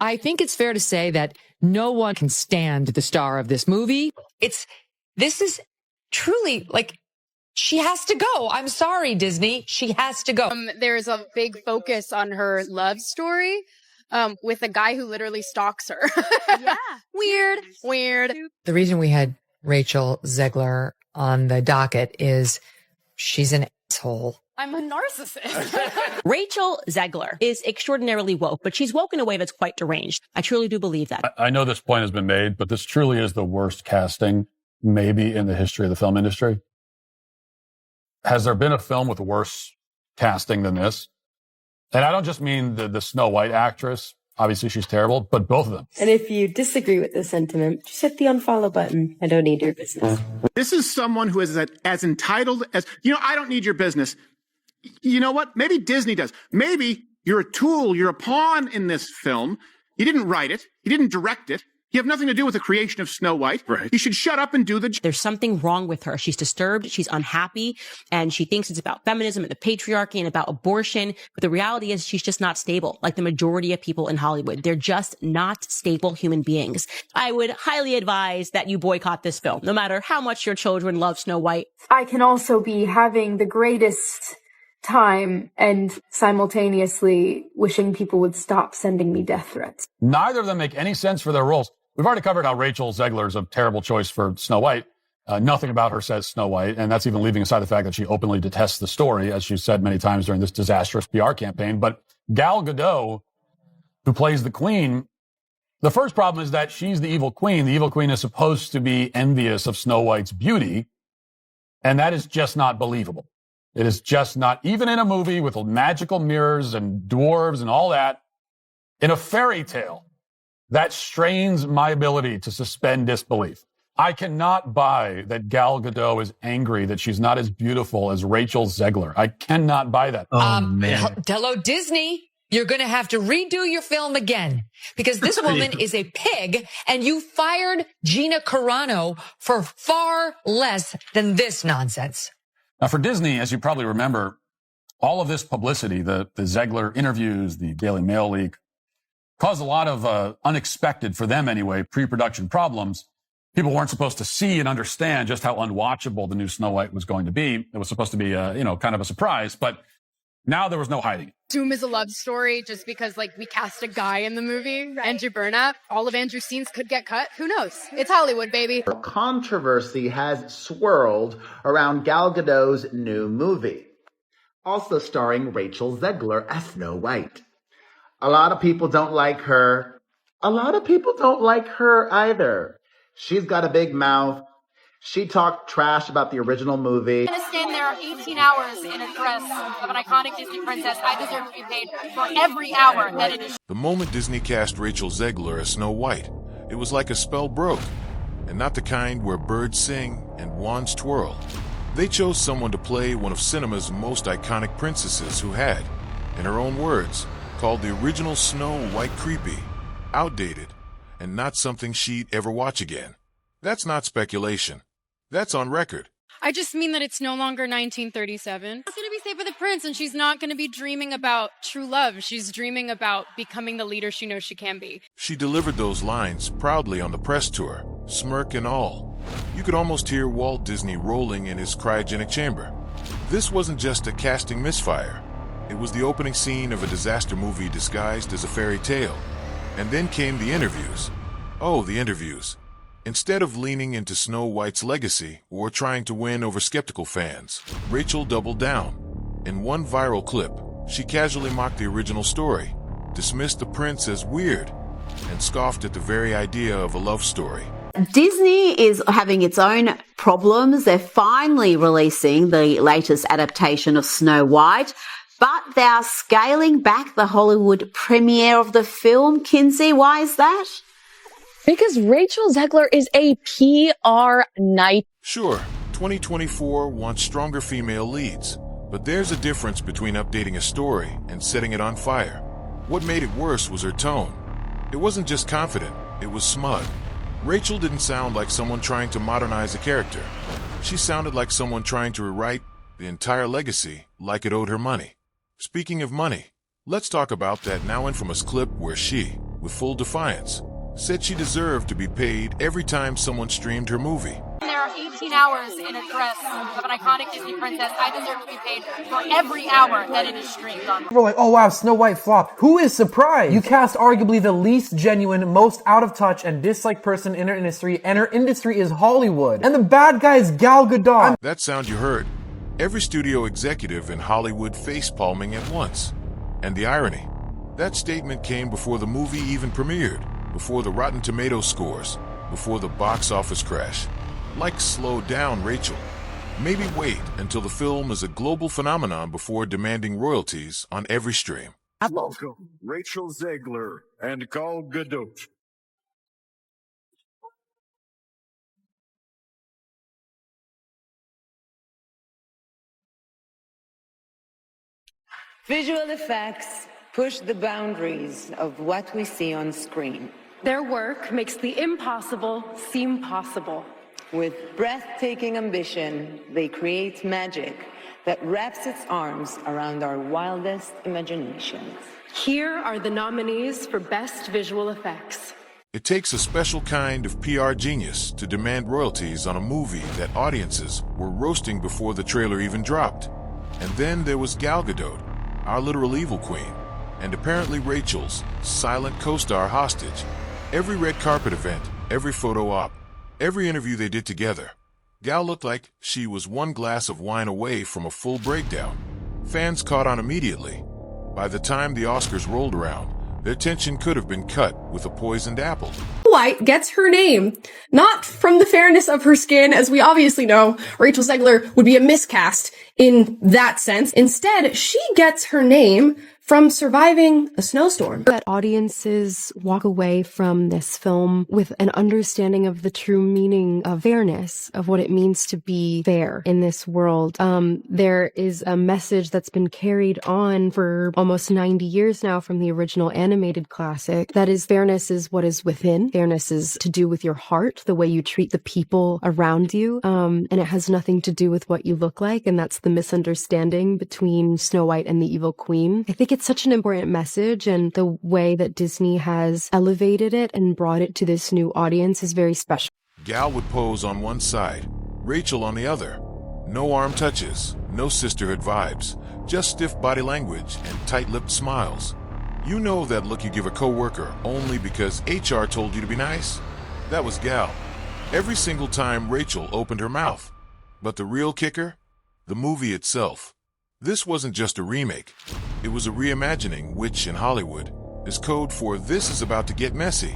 I think it's fair to say that no one can stand the star of this movie. This is truly like, she has to go. I'm sorry, Disney. She has to go. There's a big focus on her love story with a guy who literally stalks her. Yeah. Weird. The reason we had Rachel Zegler on the docket is she's an asshole. I'm a narcissist. Rachel Zegler is extraordinarily woke, but she's woke in a way that's quite deranged. I truly do believe that. I know this point has been made, but this truly is the worst casting maybe in the history of the film industry. Has there been a film with worse casting than this? And I don't just mean the Snow White actress. Obviously, she's terrible, but both of them. And if you disagree with this sentiment, just hit the unfollow button. I don't need your business. This is someone who is as entitled as, I don't need your business. You know what? Maybe Disney does. Maybe you're a tool, you're a pawn in this film. You didn't write it. You didn't direct it. You have nothing to do with the creation of Snow White. Right. You should shut up and do the job. There's something wrong with her. She's disturbed. She's unhappy. And she thinks it's about feminism and the patriarchy and about abortion. But the reality is she's just not stable. Like the majority of people in Hollywood, they're just not stable human beings. I would highly advise that you boycott this film, no matter how much your children love Snow White. I can also be having the greatest time and simultaneously wishing people would stop sending me death threats. Neither of them make any sense for their roles. We've already covered how Rachel Zegler is a terrible choice for Snow White. Nothing about her says Snow White, and that's even leaving aside the fact that she openly detests the story, as she said many times during this disastrous PR campaign. But Gal Gadot, who plays the queen, the first problem is that she's the evil queen. The evil queen is supposed to be envious of Snow White's beauty, and that is just not believable. It is just not, even in a movie with magical mirrors and dwarves and all that, in a fairy tale, that strains my ability to suspend disbelief. I cannot buy that Gal Gadot is angry that she's not as beautiful as Rachel Zegler. I cannot buy that. Oh, man. Hello, Disney. You're going to have to redo your film again because this woman is a pig and you fired Gina Carano for far less than this nonsense. Now, for Disney, as you probably remember, all of this publicity, the Zegler interviews, the Daily Mail leak, caused a lot of unexpected, for them anyway, pre-production problems. People weren't supposed to see and understand just how unwatchable the new Snow White was going to be. It was supposed to be, kind of a surprise, but now there was no hiding it. Doom is a love story just because, we cast a guy in the movie, right. Andrew Burnap. All of Andrew's scenes could get cut. Who knows? It's Hollywood, baby. Controversy has swirled around Gal Gadot's new movie, also starring Rachel Zegler as Snow White. A lot of people don't like her. A lot of people don't like her either. She's got a big mouth. She talked trash about the original movie. I'm going to stand there 18 hours in a dress of an iconic Disney princess. I deserve to be paid for every hour that it is. The moment Disney cast Rachel Zegler as Snow White, it was like a spell broke. And not the kind where birds sing and wands twirl. They chose someone to play one of cinema's most iconic princesses who had, in her own words, called the original Snow White creepy, outdated, and not something she'd ever watch again. That's not speculation. That's on record. I just mean that it's no longer 1937. She's going to be saved by the prince, and she's not going to be dreaming about true love. She's dreaming about becoming the leader she knows she can be. She delivered those lines proudly on the press tour, smirk and all. You could almost hear Walt Disney rolling in his cryogenic chamber. This wasn't just a casting misfire. It was the opening scene of a disaster movie disguised as a fairy tale. And then came the interviews. Oh, the interviews. Instead of leaning into Snow White's legacy or trying to win over skeptical fans, Rachel doubled down. In one viral clip, she casually mocked the original story, dismissed the prince as weird, and scoffed at the very idea of a love story. Disney is having its own problems. They're finally releasing the latest adaptation of Snow White, but they're scaling back the Hollywood premiere of the film. Kinsey, why is that? Because Rachel Zegler is a PR night. Sure, 2024 wants stronger female leads, but there's a difference between updating a story and setting it on fire. What made it worse was her tone. It wasn't just confident, it was smug. Rachel didn't sound like someone trying to modernize a character. She sounded like someone trying to rewrite the entire legacy like it owed her money. Speaking of money, let's talk about that now infamous clip where she, with full defiance, said she deserved to be paid every time someone streamed her movie. There are 18 hours in a dress of an iconic Disney princess. I deserve to be paid for every hour that it is streamed on. People are like, oh wow, Snow White flopped. Who is surprised? You cast arguably the least genuine, most out of touch, and disliked person in her industry, and her industry is Hollywood. And the bad guy is Gal Gadot. That sound you heard. Every studio executive in Hollywood face-palming at once. And the irony, that statement came before the movie even premiered, before the Rotten Tomatoes scores, before the box office crash. Like, slow down, Rachel. Maybe wait until the film is a global phenomenon before demanding royalties on every stream. Welcome, Rachel Zegler and Gal Gadot. Visual effects push the boundaries of what we see on screen. Their work makes the impossible seem possible. With breathtaking ambition, they create magic that wraps its arms around our wildest imaginations. Here are the nominees for Best Visual Effects. It takes a special kind of PR genius to demand royalties on a movie that audiences were roasting before the trailer even dropped. And then there was Gal Gadot, our literal evil queen, and apparently Rachel's silent co-star hostage. Every red carpet event, every photo op, every interview they did together, Gal looked like she was one glass of wine away from a full breakdown. Fans caught on immediately. By the time the Oscars rolled around, their tension could have been cut with a poisoned apple. White gets her name, not from the fairness of her skin, as we obviously know Rachel Zegler would be a miscast in that sense. Instead, she gets her name from surviving a snowstorm. That audiences walk away from this film with an understanding of the true meaning of fairness, of what it means to be fair in this world. There is a message that's been carried on for almost 90 years now from the original animated classic. That is, fairness is what is within. Fairness is to do with your heart, the way you treat the people around you. And it has nothing to do with what you look like. And that's the misunderstanding between Snow White and the Evil Queen. I think it's such an important message, and the way that Disney has elevated it and brought it to this new audience is very special. Gal would pose on one side, Rachel on the other. No arm touches, no sisterhood vibes, just stiff body language and tight-lipped smiles. You know that look you give a coworker only because HR told you to be nice? That was Gal. Every single time Rachel opened her mouth. But the real kicker? The movie itself. This wasn't just a remake. It was a reimagining, which in Hollywood is code for this is about to get messy.